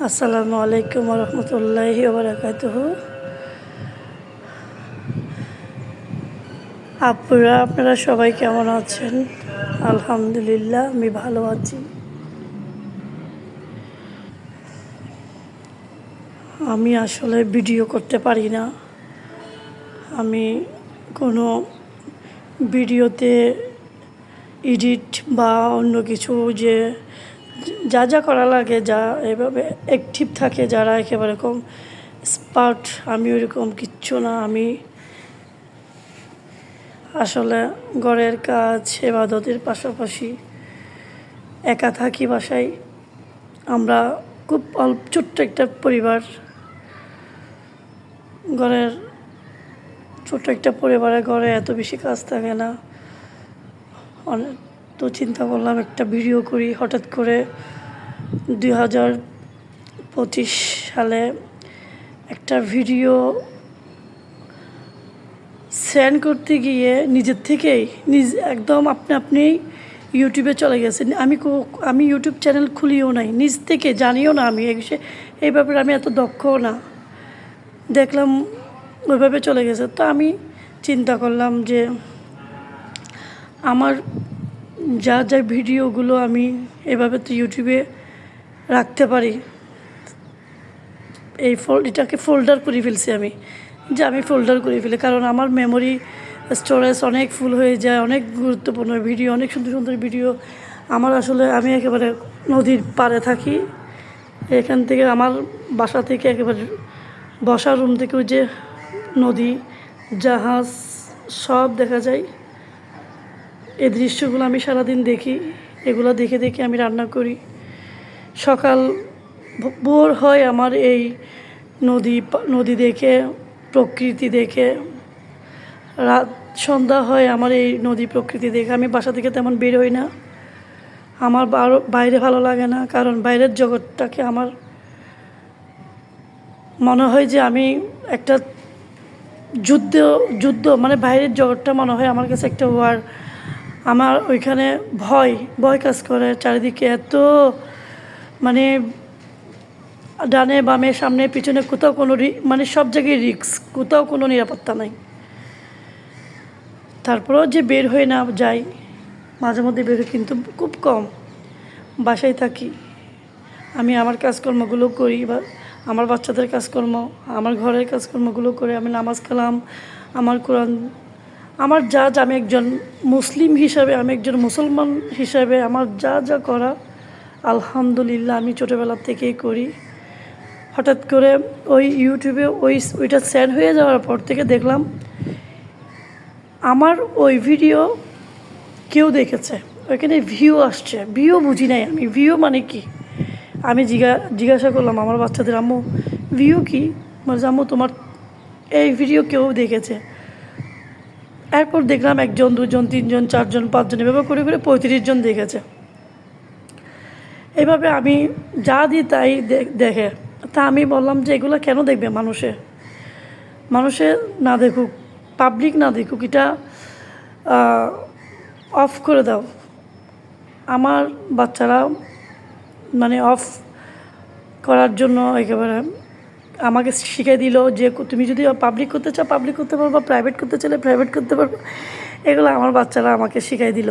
আসসালামু আলাইকুম রহমতুল্লাহি বারাকাতুহু। আপনারা সবাই কেমন আছেন? আলহামদুলিল্লাহ, আমি ভালো আছি। আমি আসলে ভিডিও করতে পারি না। আমি কোনো ভিডিওতে এডিট বা অন্য কিছু যা যা করা লাগে, যা এভাবে অ্যাক্টিভ থাকে যারা একেবারে কম স্পার্ট, আমি ওইরকম কিচ্ছু না। আমি আসলে ঘরের কাজ ইবাদতের পাশাপাশি একা থাকি বাসায়। আমরা খুব ছোট্ট একটা পরিবার, ঘরের ছোট্ট একটা পরিবারের ঘরে এত বেশি কাজ থাকে না। অনেক তো চিন্তা করলাম একটা ভিডিও করি। হঠাৎ করে 2025 সালে একটা ভিডিও সেন্ড করতে গিয়ে নিজের থেকেই একদম আপনি ইউটিউবে চলে গেছে। আমি ইউটিউব চ্যানেল খুলিও নাই, নিজ থেকে জানিও না। আমি এই ব্যাপারে আমি এত দক্ষও না। দেখলাম ওইভাবে চলে গেছে, তো আমি চিন্তা করলাম যে আমার যা যা ভিডিওগুলো আমি এভাবে তো ইউটিউবে রাখতে পারি। এটাকে ফোল্ডার করে ফেলছি আমি ফোল্ডার করে ফেলি, কারণ আমার মেমোরি স্টোরেজ অনেক ফুল হয়ে যায়। অনেক গুরুত্বপূর্ণ ভিডিও, অনেক সুন্দর সুন্দর ভিডিও আমার আসলে, আমি একেবারে নদীর পাড়ে থাকি। এখান থেকে আমার বাসা থেকে একেবারে বসার রুম থেকে ওই যে নদী, জাহাজ সব দেখা যায়। এই দৃশ্যগুলো আমি সারাদিন দেখি। এগুলো দেখে দেখে আমি রান্না করি। সকাল ভোর হয় আমার এই নদী দেখে, প্রকৃতি দেখে। রাত সন্ধ্যা হয় আমার এই নদী প্রকৃতি দেখে। আমি বাসা থেকে তেমন বের হই না। আমার বাইরে ভালো লাগে না, কারণ বাইরের জগৎটাকে আমার মনে হয় যে আমি একটা যুদ্ধ মানে বাইরের জগৎটা মনে হয় আমার কাছে একটা ওয়ার। আমার ওইখানে ভয় কাজ করে। চারিদিকে এত মানে ডানে বামে সামনে পিছনে কোথাও কোনো মানে সব জায়গায় রিস্ক, কোথাও কোনো নিরাপত্তা নাই। তারপরেও যে বের হয়ে না যাই, মাঝে মধ্যে বের হই, কিন্তু খুব কম। বাসায় থাকি, আমি আমার কাজকর্মগুলো করি, বা আমার বাচ্চাদের কাজকর্ম, আমার ঘরের কাজকর্মগুলো করে আমি নামাজ কালাম, আমার কোরআন, আমার আমি একজন মুসলিম হিসাবে, আমি একজন মুসলমান হিসাবে আমার যা করা আলহামদুলিল্লাহ আমি ছোটোবেলার থেকেই করি। হঠাৎ করে ওই ইউটিউবে ওইটা সেন্ড হয়ে যাওয়ার পর থেকে দেখলাম আমার ওই ভিডিও কেউ দেখেছে, ওইখানে ভিউ আসছে। ভিউ বুঝি নাই আমি, ভিউ মানে কি। আমি জিজ্ঞাসা করলাম আমার বাচ্চাদের, আম্মু ভিউ কি? মানে আম্মু তোমার এই ভিডিও কেউ দেখেছে। এরপর দেখলাম 1 জন 2 জন 3 জন 4 জন 5 জন এভাবে করে 35 জন দেখেছে। এভাবে আমি যা দিই তাই দেখে। তা আমি বললাম যে এগুলো কেন দেখবে মানুষে না দেখুক, পাবলিক না দেখুক, এটা অফ করে দাও। আমার বাচ্চারা মানে অফ করার জন্য একেবারে আমাকে শিখিয়ে দিল যে তুমি যদি পাবলিক করতে চাও পাবলিক করতে পারবো, প্রাইভেট করতে চাইলে প্রাইভেট করতে পারবো। এগুলো আমার বাচ্চারা আমাকে শিখিয়ে দিল।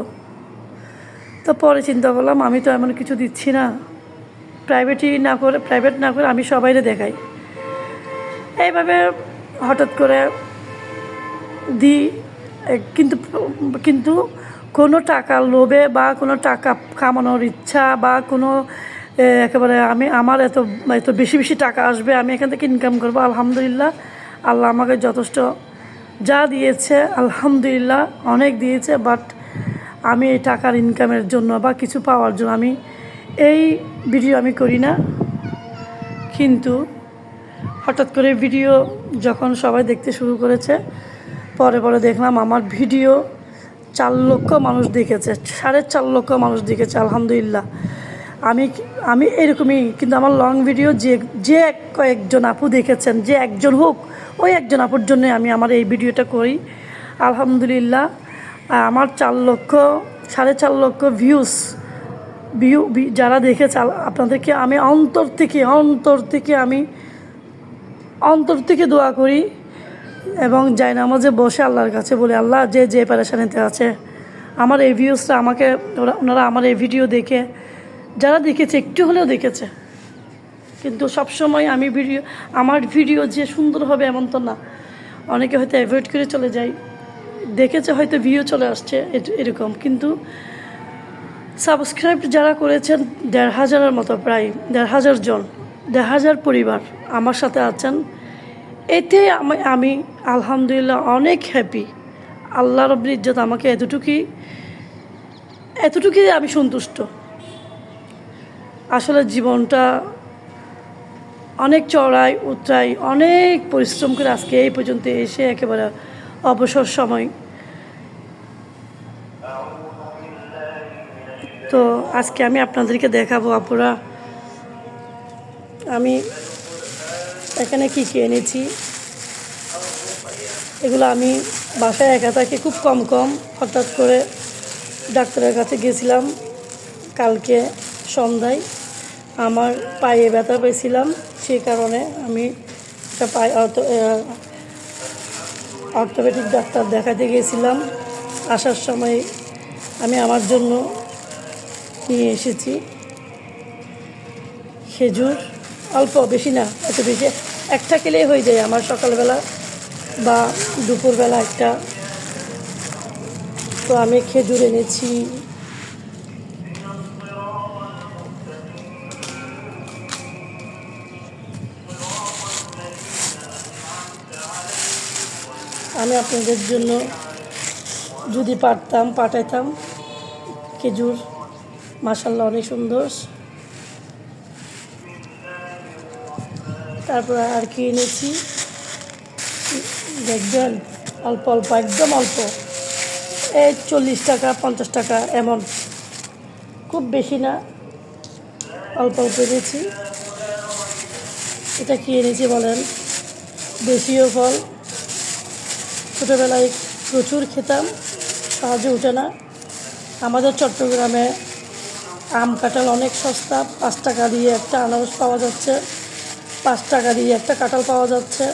তো পরে চিন্তা করলাম আমি তো এমন কিছু দিচ্ছি না, প্রাইভেট না করে আমি সবাইরে দেখাই। এইভাবে হঠাৎ করে দিই, কিন্তু কোনো টাকার লোভে বা কোনো টাকা কামানোর ইচ্ছা বা কোনো একেবারে আমার এত বেশি টাকা আসবে, আমি এখান থেকে ইনকাম করবো, আলহামদুলিল্লাহ আল্লাহ আমাকে যথেষ্ট যা দিয়েছে আলহামদুলিল্লাহ অনেক দিয়েছে। বাট আমি এই টাকার ইনকামের জন্য বা কিছু পাওয়ার জন্য আমি এই ভিডিও আমি করি না। কিন্তু হঠাৎ করে ভিডিও যখন সবাই দেখতে শুরু করেছে, পরে দেখলাম আমার ভিডিও 4 লক্ষ মানুষ দেখেছে, 4.5 লক্ষ মানুষ দেখেছে আলহামদুলিল্লাহ। আমি এরকমই, কিন্তু আমার লং ভিডিও যে কয়েকজন আপু দেখেছেন, যে একজন হোক, ওই একজন আপুর জন্য আমি আমার এই ভিডিওটা করি আলহামদুলিল্লাহ। আমার 4 লক্ষ 4.5 লক্ষ ভিউজ যারা দেখেছে আপনাদেরকে আমি অন্তর থেকে দোয়া করি এবং জায়নামাজে বসে আল্লাহর কাছে বলি, আল্লাহ যে পেরেশানিতে আছে, আমার এই ভিউজটা আমাকে ওনারা আমার এই ভিডিও দেখে যারা দেখেছে একটু হলেও দেখেছে, কিন্তু সবসময় আমার ভিডিও যে সুন্দর হবে এমন তো না, অনেকে হয়তো অ্যাভয়েড করে চলে যায়, দেখেছে হয়তো ভিউ চলে আসছে এরকম, কিন্তু সাবস্ক্রাইব যারা করেছেন ১৫০০-এর মতো, প্রায় ১৫০০ জন, ১৫০০ পরিবার আমার সাথে আছেন, এতে আমি আলহামদুলিল্লাহ অনেক হ্যাপি। আল্লাহ রব্বুল ইজ্জত আমাকে এতটুকুই আমি সন্তুষ্ট। আসলে জীবনটা অনেক চড়াই উতরাই, অনেক পরিশ্রম করে আজকে এই পর্যন্ত এসে একেবারে অবসর সময়। তো আজকে আমি আপনাদেরকে দেখাবো আপুরা আমি এখানে কী এনেছি। এগুলো আমি বাসায় একা থাকি, খুব কম হঠাৎ করে ডাক্তারের কাছে গেছিলাম কালকে সন্ধ্যায়, আমার পায়ে ব্যথা পেয়েছিলাম, সেই কারণে আমি একটা অর্থোপেডিক ডাক্তার দেখাতে গিয়েছিলাম। আসার সময় আমি আমার জন্য নিয়ে এসেছি খেজুর, অল্প, বেশি না, এত বেশি একটা খেলেই হয়ে যায় আমার সকালবেলা বা দুপুরবেলা একটা। তো আমি খেজুর এনেছি, আমি আপনাদের জন্য যদি পারতাম পাঠাইতাম খেজুর, মাশাআল্লাহ অনেক সুন্দর। তারপর আর কি এনেছি দেখবেন, অল্প একদম অল্প, এই 40 টাকা 50 টাকা এমন, খুব বেশি না, অল্প এনেছি। এটা কি এনেছি বলেন, দেশীয় ফল, ছোটোবেলায় প্রচুর খেতাম, সহজে উঠে না। আমাদের চট্টগ্রামে আম কাঁঠাল অনেক সস্তা, 5 টাকা দিয়ে একটা আনারস পাওয়া যাচ্ছে, 5 টাকা দিয়ে একটা কাঁঠাল পাওয়া যাচ্ছে,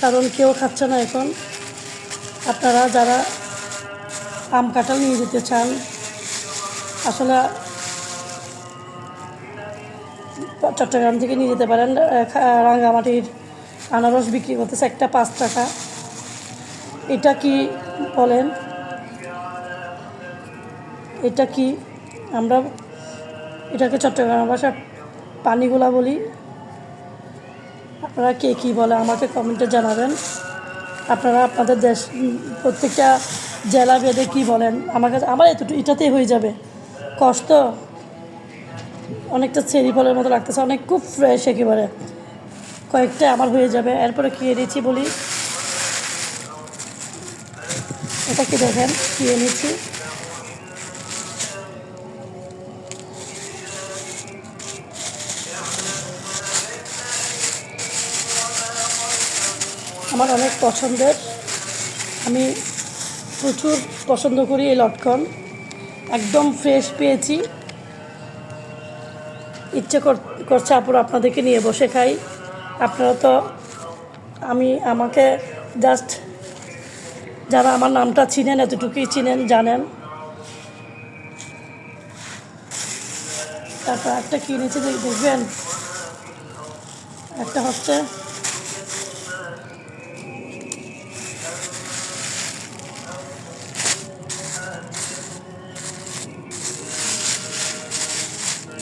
কারণ কেউ খাচ্ছে না এখন। আপনারা যারা আম কাঁঠাল নিয়ে যেতে চান, আসলে চট্টগ্রাম থেকে নিয়ে যেতে পারেন। রাঙ্গামাটির আনারস বিক্রি করতেছে একটা 5 টাকা। এটা কি বলেন, এটা কি, আমরা এটাকে চট্টগ্রাম ভাষায় পানিগুলা বলি, আপনারা কে কী বলে আমাকে কমেন্টে জানাবেন। আপনারা আপনাদের দেশ প্রত্যেকটা জেলা ভেদে কী বলেন আমার কাছে, আমার এটাতেই হয়ে যাবে। কষ্ট অনেকটা চেরি ফলের মতো লাগতেছে, অনেক খুব ফ্রেশ একেবারে, কয়েকটা আমার হয়ে যাবে। এরপরে কী এনেছি বলি, এটা কি দেখেন কী এনেছি, আমার অনেক পছন্দের, আমি প্রচুর পছন্দ করি এই লটকন, একদম ফ্রেশ পেয়েছি। ইচ্ছে করছে আপুর আপনাদেরকে নিয়ে বসে খাই। আপনারা তো আমাকে জাস্ট যারা আমার নামটা চিনেন, এতটুকুই চিনেন, জানেন। তারপর একটা কিনেছি দেখবেন, একটা হচ্ছে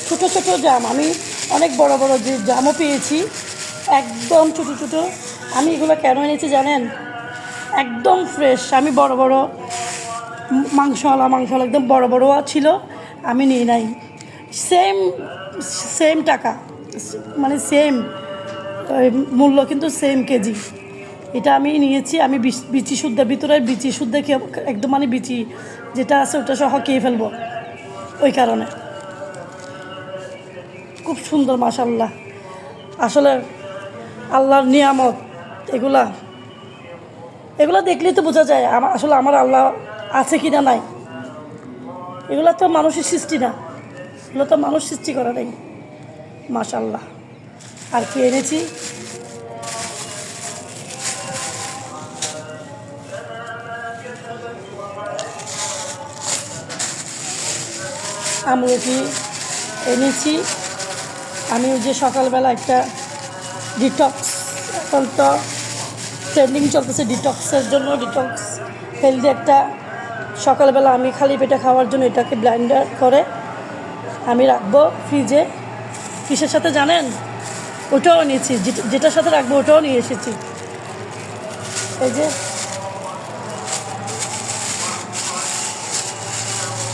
ছোটো ছোটো জাম, আমি অনেক বড় বড় যে জামও পেয়েছি, একদম ছোটো ছোটো। আমি এগুলো কেন এনেছি জানেন, একদম ফ্রেশ। আমি বড় বড় মাংসওয়ালা একদম বড় বড় ছিল, আমি নিই নাই। সেম টাকা, মানে সেম মূল্য, কিন্তু সেম কেজি। এটা আমি নিয়েছি, আমি বিচি শুদ্ধ, ভিতরের বিচি শুদ্ধ একদম, মানে বিচি যেটা আছে ওটা সহ খেয়ে ফেলবো, ওই কারণে। খুব সুন্দর মাশাআল্লাহ, আসলে আল্লাহর নিয়ামত এগুলা দেখলেই তো বোঝা যায় আসলে আমার আল্লাহ আছে কি না নাই। এগুলা তো মানুষের সৃষ্টি না, এগুলো তো মানুষ সৃষ্টি করা নেই। মাশাল্লাহ। আর কি এনেছি, আমলকি এনেছি। আমি ওই যে সকালবেলা একটা ডিটক্স, এখন তো ট্রেন্ডিং চলতেছে ডিটক্সের জন্য, ডিটক্স হেলদি একটা, সকালবেলা আমি খালি পেটে খাওয়ার জন্য এটাকে ব্লেন্ডার করে আমি রাখবো ফ্রিজে। কিসের সাথে জানেন? ওটাও নিয়েছি, যেটার সাথে রাখবো ওটাও নিয়ে এসেছি। এই যে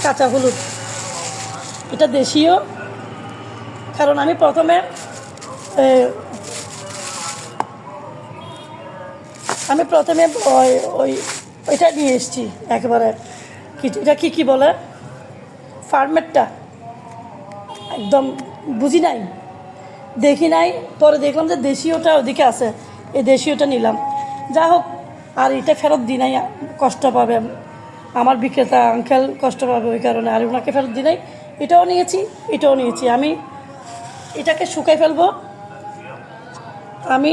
কাঁচা হলুদ, এটা দেশীয়। কারণ আমি প্রথমে ওই ওই ওইটা নিয়ে এসেছি একেবারে, এটা কী বলে, ফার্মেরটা একদম বুঝি নাই, দেখি নাই, পরে দেখলাম যে দেশীয়টা ওদিকে আছে, এই দেশীয়টা নিলাম। যা হোক, আর এটা ফেরত দিই নাই, কষ্ট পাবে আমার বিক্রেতা আঙ্কেল, কষ্ট পাবে ওই কারণে আর ওনাকে ফেরত দিই নাই। এটাও নিয়েছি। আমি এটাকে শুকাই ফেলবো। আমি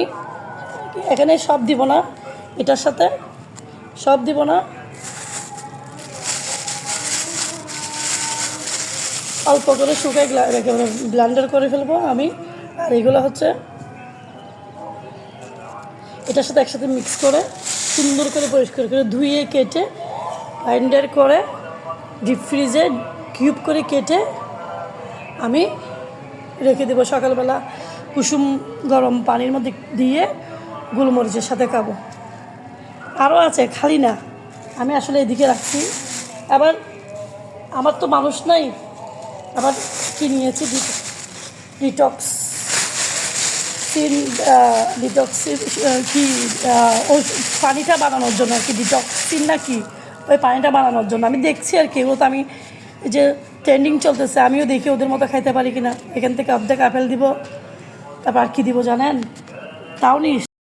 এখানে সব দিব না, এটার সাথে সব দিব না, অল্প করে শুকাই একেবারে ব্লেন্ডার করে ফেলবো আমি। আর এগুলো হচ্ছে এটার সাথে একসাথে মিক্স করে সুন্দর করে পরিষ্কার করে ধুয়ে কেটে ব্লেন্ডার করে ডিপ ফ্রিজে কিউব করে কেটে আমি রেখে দেবো। সকালবেলা কুসুম গরম পানির মধ্যে দিয়ে গোলমরিচের সাথে খাবো। আরও আছে, খালি না, আমি আসলে এদিকে রাখছি। আবার আমার তো মানুষ নাই, আবার কি নিয়েছি, ডিটক্স কি ওই পানিটা বানানোর জন্য আর কি, ডিটক্সিন না কি, ওই পানিটা বানানোর জন্য আমি দেখছি আর কি। এগুলো তো আমি যে ট্রেন্ডিং চলতেছে, আমিও দেখি ওদের মতো খাইতে পারি কিনা। এখান থেকে অর্ধেক আপেল দিব, তারপর আর কী দিব জানেন, তাও নিস